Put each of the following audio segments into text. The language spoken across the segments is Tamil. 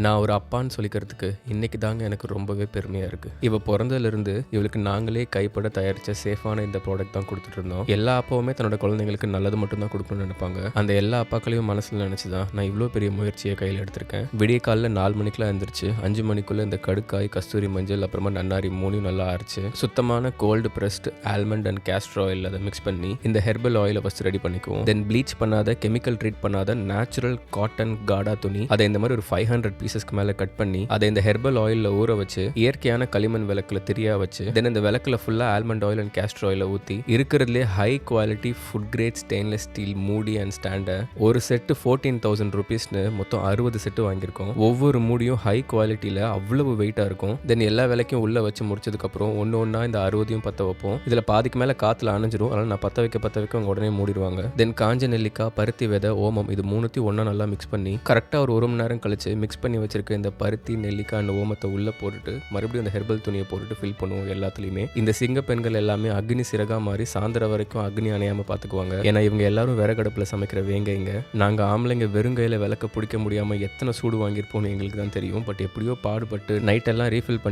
நான் ஒரு அப்பான்னு சொல்லிக்கிறதுக்கு இன்னைக்கு தாங்க எனக்கு ரொம்பவே பெருமையாக இருக்குது. இவ பிறந்ததுலேருந்து இவளுக்கு நாங்களே கைப்பட தயாரித்த சேஃபான இந்த ப்ராடக்ட் தான் கொடுத்துட்டு இருந்தோம். எல்லா அப்பாவுமே தன்னோட குழந்தைங்களுக்கு நல்லது மட்டும் தான் கொடுக்கணும்னு நினைப்பாங்க. அந்த எல்லா அப்பாக்களையும் மனசில் நினச்சி தான் நான் இவ்வளோ பெரிய முயற்சியை கையில் எடுத்திருக்கேன். விடிய காலில் 4 மணிக்கெலாம் எழுந்திரிச்சு 5 மணிக்குள்ளே இந்த கடுக்காய், கஸ்தூரி மஞ்சள், அப்புறமா நன்னாரி மூணையும் நல்லா அரைச்சு சுத்தமான cold pressed almond and castor oil அதை மிக்ஸ் பண்ணி இந்த ஹெர்பல் ஆயிலை ஃபஸ்ட் ரெடி பண்ணிக்குவோம். தென் ப்ளீச் பண்ணாத, கெமிக்கல் ட்ரீட் பண்ணாத நேச்சுரல் காட்டன் காடா துணி அதை இந்த மாதிரி ஒரு 500 பீசஸ்க்கு மேலே கட் பண்ணி அதை இந்த ஹெர்பல் ஆயிலில் ஊற வச்சு இயற்கையான களிமண் விளக்குல திரியா வச்சு தென் இந்த விளக்குல ஃபுல்லாக ஆல்மண்ட் ஆயில் அண்ட் கேஸ்டர் ஆயிலை ஊற்றி இருக்கிறதுலே high quality food grade stainless steel மூடி அண்ட் ஸ்டாண்டை ஒரு செட்டு 14,000 ருபீஸ்னு மொத்தம் 60 செட்டு வாங்கியிருக்கோம். ஒவ்வொரு மூடியும் ஹை குவாலிட்டியில் அவ்வளவு வெயிட்டாக இருக்கும். தென் எல்லா விளக்கையும் உள்ளே வச்சு முடிச்சதுக்கப்புறம் ஒன்று ஒன்றா இந்த 60ஐயும் பற்ற வைப்போம். இதில் பாதிக்கு மேலே காற்றுல அணைஞ்சிரும். அதனால் நான் பற்ற வைக்க அவங்க உடனே மூடிடுவாங்க. தென் காஞ்ச நெல்லிக்காய், பருத்தி விதை, ஓமம் இது மூணுத்தையும் ஒன்றா நல்லா மிக்ஸ் பண்ணி கரெக்டாக ஒரு மணி நேரம் கழிச்சு மிக்ஸ் பண்ணி வச்சிருக்க இந்த பருத்தி, நெல்லிக்காய் அண்ட் ஓமத்தை உள்ளே போட்டுட்டு மறுபடியும் அந்த ஹெர்பல் துணியை போட்டுட்டு ஃபில் பண்ணுவோம். எல்லாத்துலேயுமே இந்த சிங்க பெண்கள் எல்லாமே அக்னி சிறகா மாதிரி சாயந்தரம் வரைக்கும் அக்னி அணையாமல் பார்த்துக்குவாங்க. ஏன்னா இவங்க எல்லாரும் விறகடுப்பில் சமைக்கிற வேங்கைங்க. நாங்கள் ஆம்பளைங்க வெறுங்கையில் விளக்க பிடிக்க முடியாமல் எத்தனை சூடு வாங்கியிருப்போம்னு எங்களுக்கு தான் தெரியும். பட் எப்படியோ பாடுபட்டு நைட்டெல்லாம் ரீஃபில்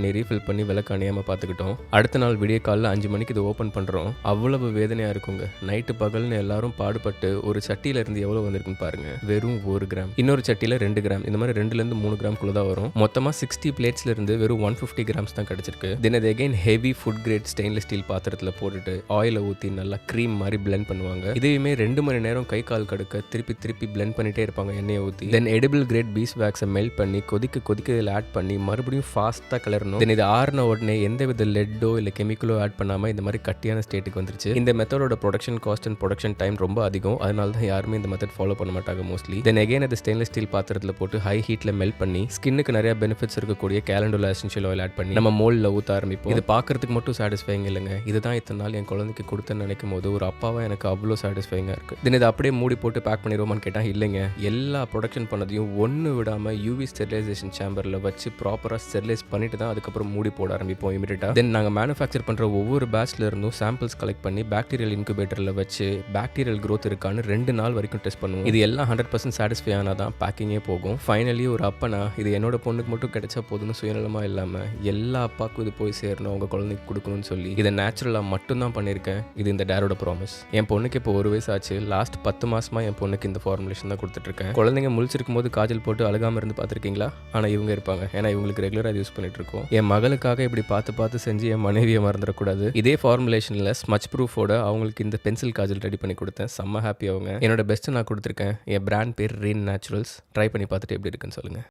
பண்ணி விளக்க அணையாமல் பார்த்துக்கிட்டோம். அடுத்த நாள் விடிய காலில் 5 மணிக்கு இதை ஓப்பன் பண்ணுறோம். அவ்வளவு வேதனையாக இருக்குங்க. நைட்டு பகல்னு எல்லாரும் பாடுபட்டு ஒரு சட்டியில இருந்து எவ்வளோ வந்திருக்குன்னு பாருங்க. வெறும் 1 கிராம், இன்னொரு சட்டியில் 2 கிராம், இந்த மாதிரி 2லேருந்து 3 கிராம்குள்ள தான் வரும். மொத்தமாக 60 பிளேட்ஸ்ல இருந்து வெறும் 150 கிராம்ஸ் தான் கிடைச்சிருக்கு. தென் அது again heavy food grade stainless steel பாத்திரத்தில் போட்டுட்டு ஆயிலை ஊற்றி நல்லா க்ரீம் மாதிரி பிளெண்ட் பண்ணுவாங்க. இதுவுமே 2 மணி நேரம் கை கால் கடுக்க திருப்பி பிளெண்ட் பண்ணிட்டே இருப்பாங்க எண்ணெயை ஊற்றி. தென் எடிபிள் கிரேட் பீஸ் வேக்ஸை மெல்ட் பண்ணி கொதிக்க இதில் ஆட் பண்ணி மறுபடியும் ஃபாஸ்ட்டாக கலரணும். தென் இது ஆறின உடனே எந்த வித லெட்டோ இல்லை கெமிக்கலோ ஆட் பண்ணாமல் இந்த மாதிரி கட்டியான ஸ்டேட்டுக்கு வந்துருச்சு. இந்த மெத்தடோட production cost and production time ரொம்ப அதிகம். அதனால தான் யாருமே இந்த மெத்தட் ஃபாலோ பண்ண மாட்டாங்க மோஸ்ட்லி. தென் அகைன் அது ஸ்டெயின்லெஸ் ஸ்டீல் பாத்திரத்தில் போட்டு ஹை ஹீட்டில் மெல்ட் பண்ணி ஸ்கின்னுக்கு நிறைய பெனிஃபிட்ஸ் இருக்கக்கூடிய கேலண்டோலா எசென்ஷியல் ஆயில் ஆட் பண்ணி நம்ம மோல்டில் ஊற்ற ஆரம்பிப்போம். இது பார்க்கறதுக்கு மட்டும் சாட்டிஸ்ஃபைங் இல்லைங்க. இதுதான் இத்தனை நாள் என் குழந்தைக்கு கொடுத்தேன்னு நினைக்கும் போது ஒரு அப்பாவாக எனக்கு அவ்வளோ சாட்டிஸ்ஃபைங்காக இருக்குது. தென் இதை அப்படியே மூடி போட்டு பேக் பண்ணிடுவோமான்னு கேட்டால் இல்லைங்க. எல்லா ப்ரொடக்ஷன் பண்ணதையும் ஒன்று விடாமல் யூவி ஸ்டெரிலைசேஷன் சேம்பரில் வச்சு ப்ராப்பராக ஸ்டெரிலைஸ் பண்ணிட்டு தான் அதுக்கப்புறம் மூடி போட ஆரம்பிப்போம் இமீடியட்டாக. தென் நாங்கள் மேனுஃபேக்சர் பண்ணுற ஒவ்வொரு பேட்ச்ல இருந்தும் சாம்பிள்ஸ் கலெக்ட் பண்ணி பாக்டீரியல் இன்குபேட்டரில் வச்சு பாக்டீரியல் க்ரோத் இருக்கான்னு 2 நாள் வரைக்கும் டெஸ்ட் பண்ணுவோம். இது எல்லாம் 100% சாட்டிஸ்ஃபை ஆனால் தான் பேக்கிங்கே போகும். ஃபைனலி ஒரு அப்பனா இது என்னோட பொண்ணுக்கு மட்டும் கிடைச்சா போதுன்னு சுயநலமாக இல்லாமல் எல்லா அப்பாவுக்கும் இது போய் சேரணும், அவங்க குழந்தைக்கு கொடுக்கணும்னு சொல்லி இதை நேச்சுரலாக மட்டும்தான் பண்ணியிருக்கேன். இது இந்த டேரோட ப்ராமிஸ். என் பொண்ணுக்கு இப்போ 1 வயசு ஆச்சு. லாஸ்ட் 10 மாசமாக என் பொண்ணுக்கு இந்த ஃபார்முலேஷன் தான் கொடுத்துட்ருக்கேன். குழந்தைங்க முழிச்சிருக்கும் போது காஜல் போட்டு அழுகாமல் இருந்து பார்த்துருக்கீங்களா? ஆனால் இவங்க இருப்பாங்க. ஏன்னா இவங்களுக்கு ரெகுலராக யூஸ் பண்ணிட்டு இருக்கோம். என் மகளுக்காக இப்படி பார்த்து செஞ்சு என் மனைவியை மறந்துடக்கூடாது. இதே ஃபார்முலேஷனில் ஸ்மச் ப்ரூஃபோட அவங்களுக்கு இந்த பென்சில் காஜல் ரெடி பண்ணி கொடுத்தேன். செம்ம ஹாப்பி அவங்க. என்னோட பெஸ்ட்டை நான் கொடுத்துருக்கேன். என் பிராண்ட் பேர் ரெயின் நேச்சுரல்ஸ். ட்ரை பண்ணி பார்த்துட்டு எப்படி இருக்குன்னு சொல்லுங்கள்.